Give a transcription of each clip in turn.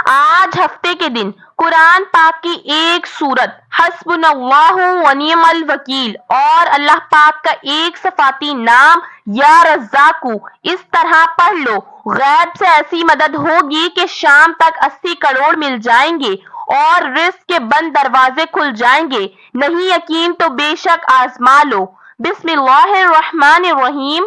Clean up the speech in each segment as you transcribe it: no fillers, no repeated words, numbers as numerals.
آج ہفتے کے دن قرآن پاک کی ایک سورت حسبناللہ و نعم الوکیل اور اللہ پاک کا ایک صفاتی نام یا رزاقو اس طرح پڑھ لو، غیب سے ایسی مدد ہوگی کہ شام تک 80 کروڑ مل جائیں گے اور رزق کے بند دروازے کھل جائیں گے۔ نہیں یقین تو بے شک آزما لو۔ بسم اللہ الرحمن الرحیم۔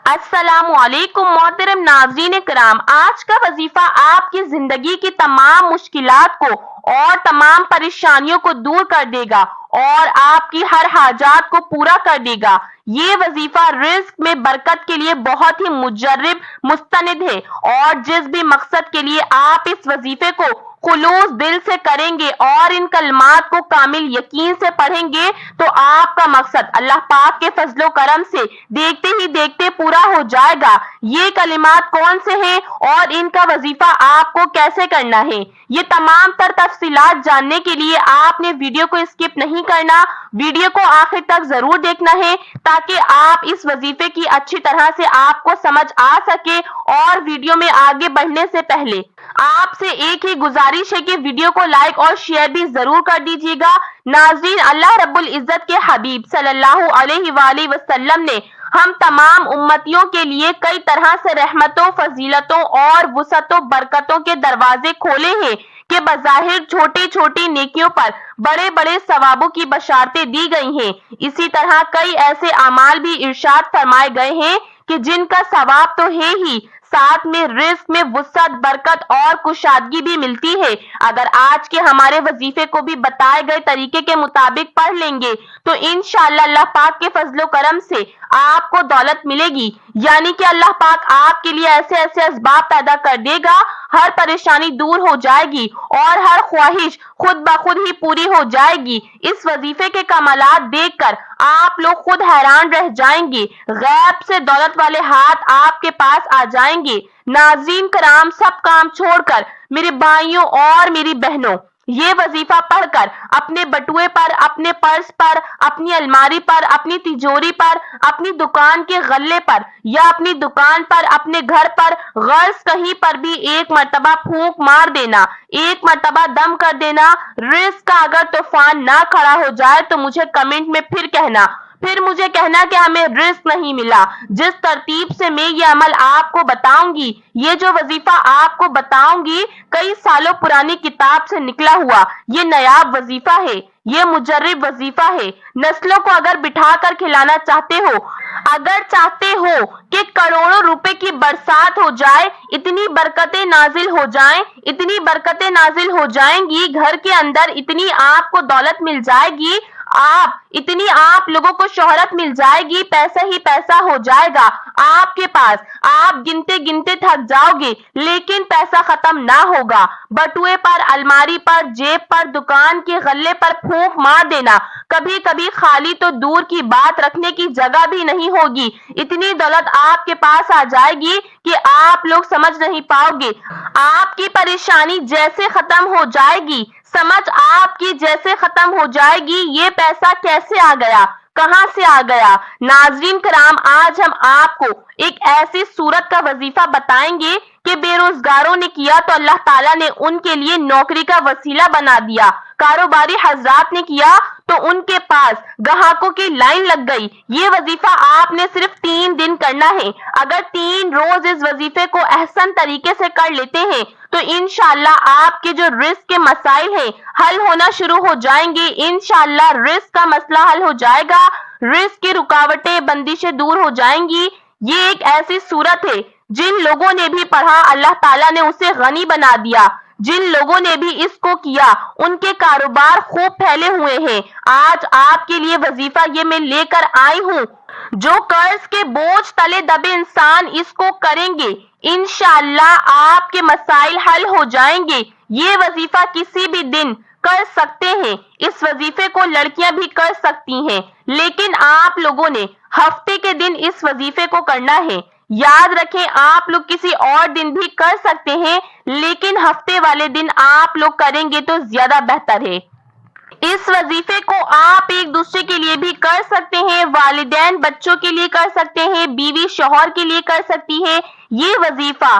السلام علیکم محترم ناظرین کرام، آج کا وظیفہ آپ کی زندگی کی تمام مشکلات کو اور تمام پریشانیوں کو دور کر دے گا اور آپ کی ہر حاجات کو پورا کر دے گا۔ یہ وظیفہ رزق میں برکت کے لیے بہت ہی مجرب مستند ہے اور جس بھی مقصد کے لیے آپ اس وظیفے کو خلوص دل سے کریں گے اور ان کلمات کو کامل یقین سے پڑھیں گے تو آپ کا مقصد اللہ پاک کے فضل و کرم سے دیکھتے ہی دیکھتے پورا ہو جائے گا۔ یہ کلمات کون سے ہیں اور ان کا وظیفہ آپ کو کیسے کرنا ہے، یہ تمام تر تفصیلات جاننے کے لیے آپ نے ویڈیو کو اسکپ نہیں کرنا، ویڈیو کو آخر تک ضرور دیکھنا ہے تاکہ آپ اس وظیفے کی اچھی طرح سے آپ کو سمجھ آ سکے۔ اور ویڈیو میں آگے بڑھنے سے پہلے آپ سے ایک ہی گزارش ہے کہ ویڈیو کو لائک اور شیئر بھی ضرور کر دیجیے گا۔ ناظرین، اللہ رب العزت کے حبیب صلی اللہ علیہ وآلہ وسلم نے ہم تمام امتیوں کے لیے کئی طرح سے رحمتوں، فضیلتوں اور وسعت و برکتوں کے دروازے کھولے ہیں کہ بظاہر چھوٹی چھوٹی نیکیوں پر بڑے بڑے ثوابوں کی بشارتیں دی گئی ہیں۔ اسی طرح کئی ایسے اعمال بھی ارشاد فرمائے گئے ہیں کہ جن کا ثواب تو ہے ہی، ساتھ میں رزق میں وسعت، برکت اور کشادگی بھی ملتی ہے۔ اگر آج کے ہمارے وظیفے کو بھی بتائے گئے طریقے کے مطابق پڑھ لیں گے تو انشاءاللہ اللہ پاک کے فضل و کرم سے آپ کو دولت ملے گی، یعنی کہ اللہ پاک آپ کے لیے ایسے ایسے اسباب پیدا کر دے گا، ہر پریشانی دور ہو جائے گی اور ہر خواہش خود بخود ہی پوری ہو جائے گی۔ اس وظیفے کے کمالات دیکھ کر آپ لوگ خود حیران رہ جائیں گے، غیب سے دولت والے ہاتھ آپ کے پاس آ جائیں گے۔ ناظرین کرام، سب کام چھوڑ کر میرے بھائیوں اور میری بہنوں، یہ وظیفہ پڑھ کر اپنے بٹوے پر، اپنے پرس پر، اپنی الماری پر، اپنی تجوری پر، اپنی دکان کے غلے پر یا اپنی دکان پر، اپنے گھر پر، غرض کہیں پر بھی ایک مرتبہ پھونک مار دینا، ایک مرتبہ دم کر دینا۔ رزق کا اگر طوفان نہ کھڑا ہو جائے تو مجھے کمنٹ میں پھر مجھے کہنا کہ ہمیں رزق نہیں ملا۔ جس ترتیب سے میں یہ عمل آپ کو بتاؤں گی، یہ جو وظیفہ آپ کو بتاؤں گی، کئی سالوں پرانی کتاب سے نکلا ہوا یہ نایاب وظیفہ ہے، یہ مجرب وظیفہ ہے۔ نسلوں کو اگر بٹھا کر کھلانا چاہتے ہو، اگر چاہتے ہو کہ کروڑوں روپے کی برسات ہو جائے، اتنی برکتیں نازل ہو جائیں، اتنی برکتیں نازل ہو جائیں گی گھر کے اندر، اتنی آپ کو دولت مل جائے گی، اتنی آپ لوگوں کو شہرت مل جائے گی، پیسہ ہی پیسہ ہو جائے گا آپ کے پاس، آپ گنتے گنتے تھک جاؤ گے لیکن پیسہ ختم نہ ہوگا۔ بٹوے پر، الماری پر، جیب پر، دکان کے غلے پر پھونک مار دینا، کبھی کبھی خالی تو دور کی بات رکھنے کی جگہ بھی نہیں ہوگی، اتنی دولت آپ کے پاس آ جائے گی کہ آپ لوگ سمجھ نہیں پاؤ گے۔ آپ کی پریشانی جیسے ختم ہو جائے گی، سمجھ آپ کی جیسے ختم ہو جائے گی، یہ پیسہ کیسے آ گیا، کہاں سے آ گیا۔ ناظرین کرام، آج ہم آپ کو ایک ایسی صورت کا وظیفہ بتائیں گے کہ بے روزگاروں نے کیا تو اللہ تعالیٰ نے ان کے لیے نوکری کا وسیلہ بنا دیا، کاروباری حضرات نے کیا تو ان کے پاس گاہکوں کی لائن لگ گئی۔ یہ وظیفہ آپ نے صرف 3 دن کرنا ہے۔ اگر 3 روز اس وظیفے کو احسن طریقے سے کر لیتے ہیں تو انشاءاللہ آپ کے جو رزق کے مسائل ہیں حل ہونا شروع ہو جائیں گے۔ انشاءاللہ رزق کا مسئلہ حل ہو جائے گا، رزق کی رکاوٹیں، بندشیں دور ہو جائیں گی۔ یہ ایک ایسی صورت ہے جن لوگوں نے بھی پڑھا اللہ تعالیٰ نے اسے غنی بنا دیا، جن لوگوں نے بھی اس کو کیا ان کے کاروبار خوب پھیلے ہوئے ہیں۔ آج آپ کے لیے وظیفہ یہ میں لے کر آئی ہوں، جو قرض کے بوجھ تلے دبے انسان اس کو کریں گے انشاءاللہ آپ کے مسائل حل ہو جائیں گے۔ یہ وظیفہ کسی بھی دن کر سکتے ہیں، اس وظیفے کو لڑکیاں بھی کر سکتی ہیں، لیکن آپ لوگوں نے ہفتے کے دن اس وظیفے کو کرنا ہے۔ یاد رکھیں، آپ لوگ کسی اور دن بھی کر سکتے ہیں لیکن ہفتے والے دن آپ لوگ کریں گے تو زیادہ بہتر ہے۔ اس وظیفے کو آپ ایک دوسرے کے لیے بھی کر سکتے ہیں، والدین بچوں کے لیے کر سکتے ہیں، بیوی شوہر کے لیے کر سکتی ہے۔ یہ وظیفہ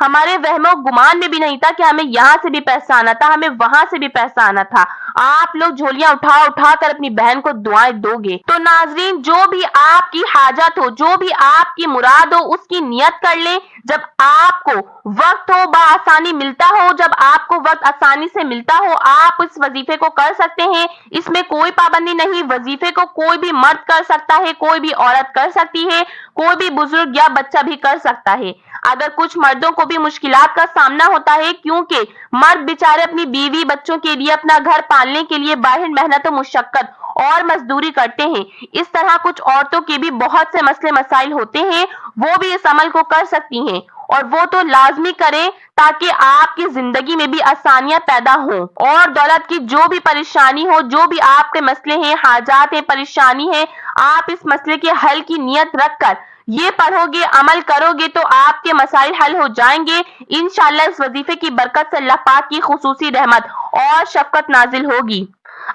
ہمارے وہم و گمان میں بھی نہیں تھا کہ ہمیں یہاں سے بھی پیسہ آنا تھا، ہمیں وہاں سے بھی پیسہ آنا تھا۔ آپ لوگ جھولیاں اٹھا اٹھا کر اپنی بہن کو دعائیں دو گے۔ تو ناظرین، جو بھی آپ کی حاجت ہو، جو بھی آپ کی مراد ہو، اس کی نیت کر لیں۔ جب آپ کو وقت ہو، بآسانی ملتا ہو، جب آپ کو وقت آسانی سے ملتا ہو، آپ اس وظیفے کو کر سکتے ہیں۔ اس میں کوئی پابندی نہیں، وظیفے کو کوئی بھی مرد کر سکتا ہے، کوئی بھی عورت کر سکتی ہے، کوئی بھی بزرگ یا بچہ بھی کر سکتا ہے۔ اگر کچھ مردوں کو بھی مشکلات کا سامنا ہوتا ہے، کیونکہ مرد بیچارے اپنی بیوی بچوں کے لیے، اپنا گھر پالنے کے لیے باہر محنت و مشقت اور مزدوری کرتے ہیں، اس طرح کچھ عورتوں کے بھی بہت سے مسئلے مسائل ہوتے ہیں، وہ بھی اس عمل کو کر سکتی ہیں، اور وہ تو لازمی کریں تاکہ آپ کی زندگی میں بھی آسانیاں پیدا ہوں، اور دولت کی جو بھی پریشانی ہو، جو بھی آپ کے مسئلے ہیں، حاجات ہیں، پریشانی ہے، آپ اس مسئلے کے حل کی نیت رکھ کر یہ پڑھو گے، عمل کرو گے تو آپ کے مسائل حل ہو جائیں گے۔ انشاءاللہ اس وظیفے کی برکت سے اللہ پاک کی خصوصی رحمت اور شفقت نازل ہوگی۔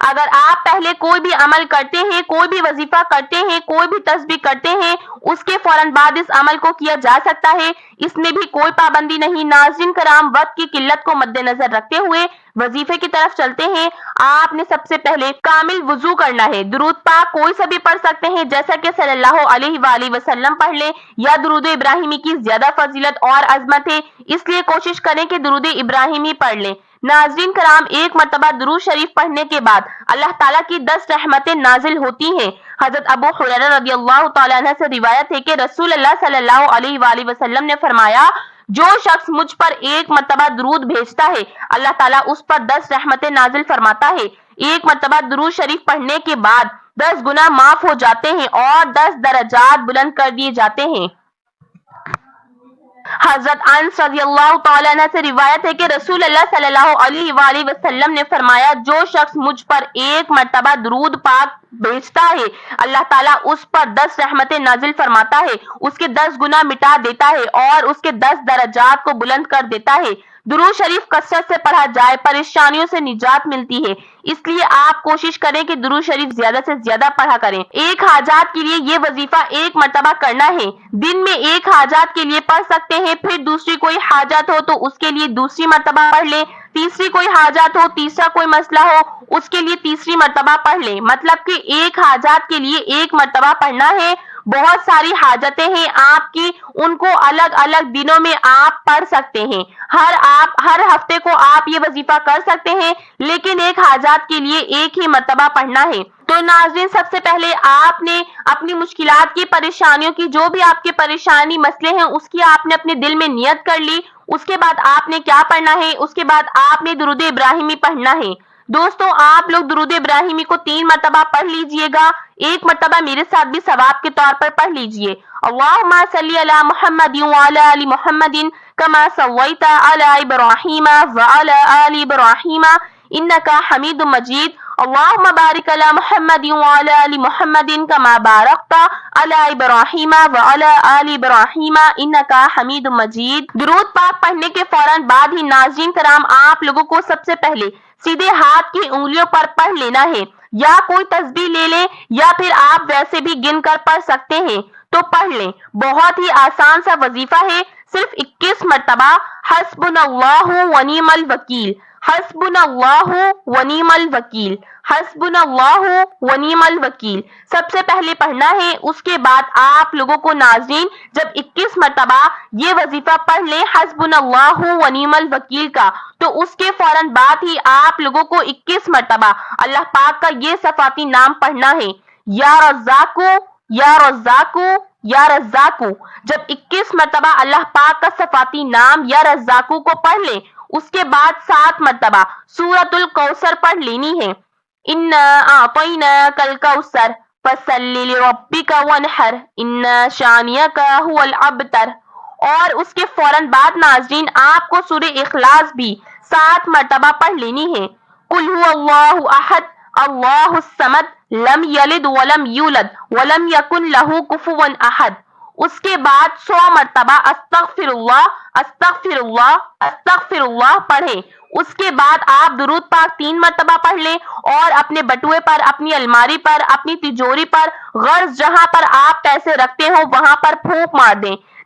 اگر آپ پہلے کوئی بھی عمل کرتے ہیں، کوئی بھی وظیفہ کرتے ہیں، کوئی بھی تسبیح کرتے ہیں، اس کے فوراً بعد اس عمل کو کیا جا سکتا ہے، اس میں بھی کوئی پابندی نہیں۔ ناظرین کرام، وقت کی قلت کو مد نظر رکھتے ہوئے وظیفے کی طرف چلتے ہیں۔ آپ نے سب سے پہلے کامل وضو کرنا ہے۔ درود پاک کوئی سا بھی پڑھ سکتے ہیں، جیسا کہ صلی اللہ علیہ وآلہ وسلم پڑھ لیں، یا درود ابراہیمی کی زیادہ فضیلت اور عظمت ہے، اس لیے کوشش کریں کہ درود ابراہیمی پڑھ لیں۔ ناظرین کرام، ایک مرتبہ درود شریف پڑھنے کے بعد اللہ تعالیٰ کی 10 رحمتیں نازل ہوتی ہیں۔ حضرت ابو ہریرہ رضی اللہ تعالیٰ عنہ سے روایت ہے کہ رسول اللہ صلی اللہ علیہ وآلہ وسلم نے فرمایا، جو شخص مجھ پر ایک مرتبہ درود بھیجتا ہے، اللہ تعالیٰ اس پر 10 رحمتیں نازل فرماتا ہے۔ ایک مرتبہ درود شریف پڑھنے کے بعد 10 گناہ معاف ہو جاتے ہیں اور 10 درجات بلند کر دیے جاتے ہیں۔ حضرت انس رضی اللہ تعالیٰ عنہ سے روایت ہے کہ رسول اللہ صلی اللہ علیہ وآلہ وسلم نے فرمایا، جو شخص مجھ پر ایک مرتبہ درود پاک بھیجتا ہے، اللہ تعالیٰ اس پر 10 رحمتیں نازل فرماتا ہے، اس کے 10 گناہ مٹا دیتا ہے اور اس کے 10 درجات کو بلند کر دیتا ہے۔ درود شریف کثرت سے پڑھا جائے، پریشانیوں سے نجات ملتی ہے، اس لیے آپ کوشش کریں کہ درود شریف زیادہ سے زیادہ پڑھا کریں۔ ایک حاجات کے لیے یہ وظیفہ ایک مرتبہ کرنا ہے۔ دن میں ایک حاجات کے لیے پڑھ سکتے ہیں، پھر دوسری کوئی حاجات ہو تو اس کے لیے دوسری مرتبہ پڑھ لیں، تیسری کوئی حاجات ہو، تیسرا کوئی مسئلہ ہو، اس کے لیے تیسری مرتبہ پڑھ لیں۔ مطلب کہ ایک حاجات کے لیے ایک مرتبہ پڑھنا ہے۔ بہت ساری حاجتیں ہیں آپ کی، ان کو الگ الگ دنوں میں آپ پڑھ سکتے ہیں۔ ہر ہفتے کو آپ یہ وظیفہ کر سکتے ہیں، لیکن ایک حاجات کے لیے ایک ہی مرتبہ پڑھنا ہے۔ تو ناظرین، سب سے پہلے آپ نے اپنی مشکلات کی، پریشانیوں کی، جو بھی آپ کے پریشانی مسئلے ہیں، اس کی آپ نے اپنے دل میں نیت کر لی۔ اس کے بعد آپ نے کیا پڑھنا ہے؟ اس کے بعد آپ نے درود ابراہیمی پڑھنا ہے۔ دوستوں، آپ لوگ درود ابراہیمی کو 3 مرتبہ پڑھ لیجئے گا۔ ایک مرتبہ میرے ساتھ بھی ثواب کے طور پر پڑھ لیجئے۔ اللہم صلی علی محمد وعلی آل محمد کما صلیت علی ابراہیم وعلی آل ابراہیم انک حمید مجید۔ اللہم بارک علی محمد وعلی آل محمد کما بارکت علی ابراہیم وعلی آل ابراہیم انک حمید مجید۔ درود پاک پڑھنے کے فوراً بعد ہی ناظرین کرام، آپ لوگوں کو سب سے پہلے سیدھے ہاتھ کی انگلیوں پر پڑھ لینا ہے، یا کوئی تسبیح لے لیں، یا پھر آپ ویسے بھی گن کر پڑھ سکتے ہیں تو پڑھ لیں۔ بہت ہی آسان سا وظیفہ ہے، صرف 21 مرتبہ حسبنا اللہ ونعم الوکیل، حسبنا اللہ ونعم الوکیل، حسبنا اللہ ونعم الوکیل سب سے پہلے پڑھنا ہے۔ اس کے بعد آپ لوگوں کو ناظرین جب 21 مرتبہ یہ وظیفہ پڑھ لیں حسبنا اللہ ونعم الوکیل کا، تو اس کے فوراً بعد ہی آپ لوگوں کو 21 مرتبہ اللہ پاک کا یہ صفاتی نام پڑھنا ہے، یا رزاقو یا رزاقو یا رزاقو۔ جب 21 مرتبہ اللہ پاک کا صفاتی نام یا رزاقو کو پڑھ لیں، اس کے بعد 7 مرتبہ سورۃ الکوثر پڑھ لینی ہے۔ انا اعطیناک الکوثر فصلی لربک وانحر ان شانئک هو الابتر۔ اور اس کے فوراً بعد ناظرین آپ کو سورہ اخلاص بھی 7 مرتبہ پڑھ لینی ہے۔ قل هو اللہ احد اللہ الصمد لم یلد ولم یولد ولم یکن لہ کفوا احد۔ اس کے بعد 100 مرتبہ استغفر اللہ استغفر اللہ استغفر اللہ پڑھیں۔ اس کے بعد آپ درود پاک 3 مرتبہ پڑھ لیں اور اپنے بٹوے پر، اپنی الماری پر، اپنی تجوری پر، غرض جہاں پر آپ پیسے رکھتے ہو وہاں پر پھونک مار دیں۔